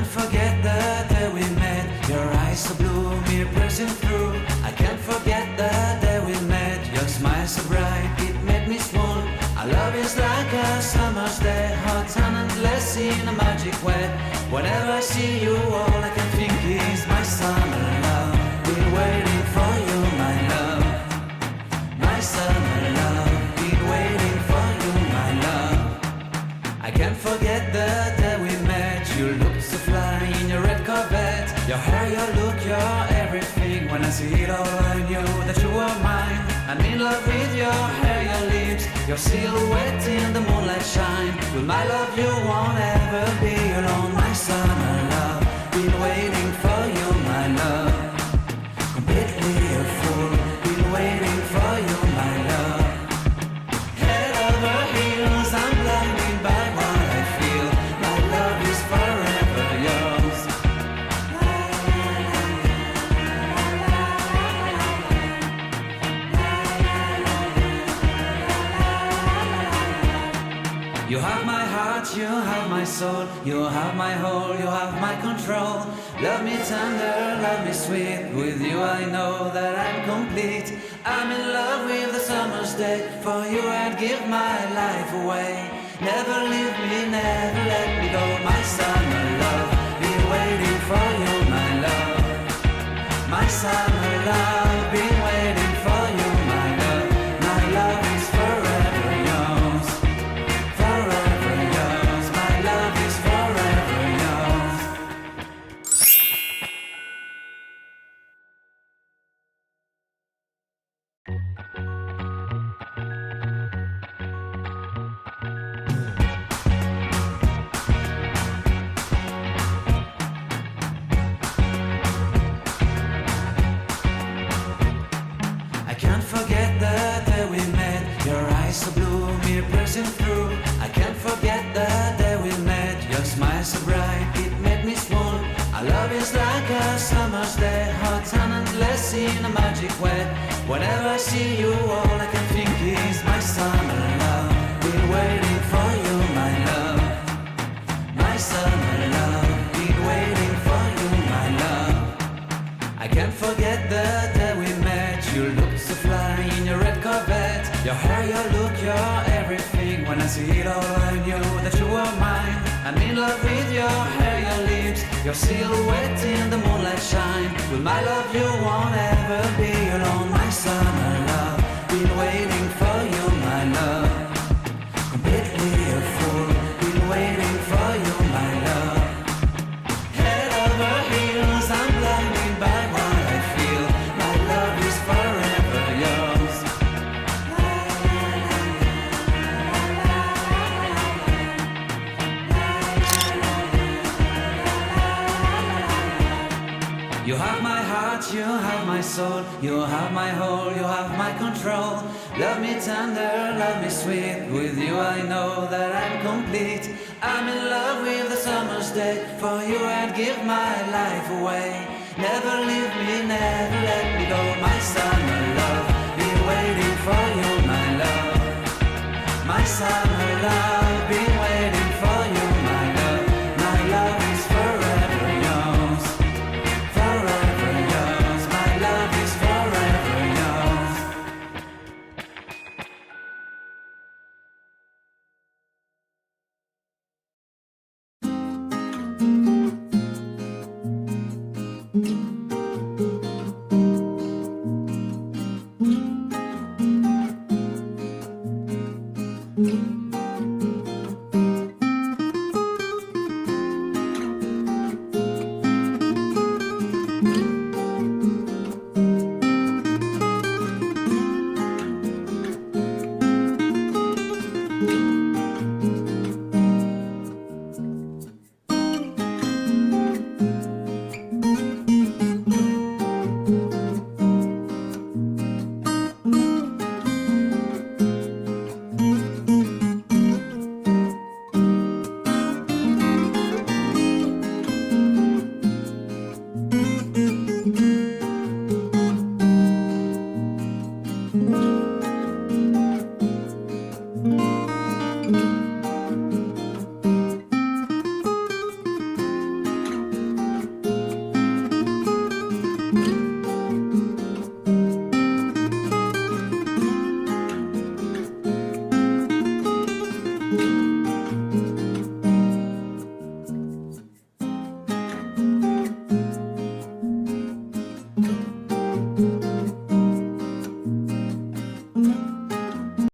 can't forget the day we met. Your eyes so blue, me piercing through. I can't forget the day we met. Your smile so bright, it made me swoon. Our love is like a summer's day, hot and endless in a magic way. Whenever I see you, all I can think is my summer love. Been waiting for you, my love. My summer love. Been waiting for you, my love. I can't forget the day we met. You looked so fly in your red Corvette. Your hair, your look, your everything. When I see it all, I knew that you were mine. I'm in love with your hair, your lips, your silhouette in the moonlight shine. With my love, you won't ever be alone. My summer love, been waiting for you, my love. Completely a fool, been waiting for you, my love. Head over heels, I'm blinded by what I feel. My love is forever yours. You have my heart, you have my soul. You have my whole, you have my control. Love me tender, love me sweet. With you I know that I'm complete. I'm in love with the summer's day. For you I'd give my life away. Never leave me, never let me go. My summer love, been waiting for you, my love. My summer love, been waiting for you, my love. My love is forever yours. Forever yours. My love is forever yours. I can't forget the day we met. Your eyes so blue, me piercing through. I can't forget the day we met. Your smile so bright, it made me swoon. Our love is like a summer's day, hot and endless in a magic way. Whenever I see you, all I can think is my summer love. Been waiting for you, my love. My summer love. Been waiting for you, my love. I can't forget the day we met. You looked so fly in your red Corvette. Your hair, your look, your everything. When I see it all, I knew that you were mine. I'm in love with your hair, your lips, your silhouette in the moonlight shine. With my love, you won't ever be alone. My summer love, been waiting for you, my love. Completely a fool, been waiting for you, my love. Head over heels, I'm blinded by what I feel. My love is forever yours. You have my heart, you have my soul. You have my whole, you have my control. Love me tender, love me sweet. With you I know that I'm complete. I'm in love with the summer's day. For you I'd give my life away. Never leave me, never let me go. My summer love, been waiting for you, my love. My summer love.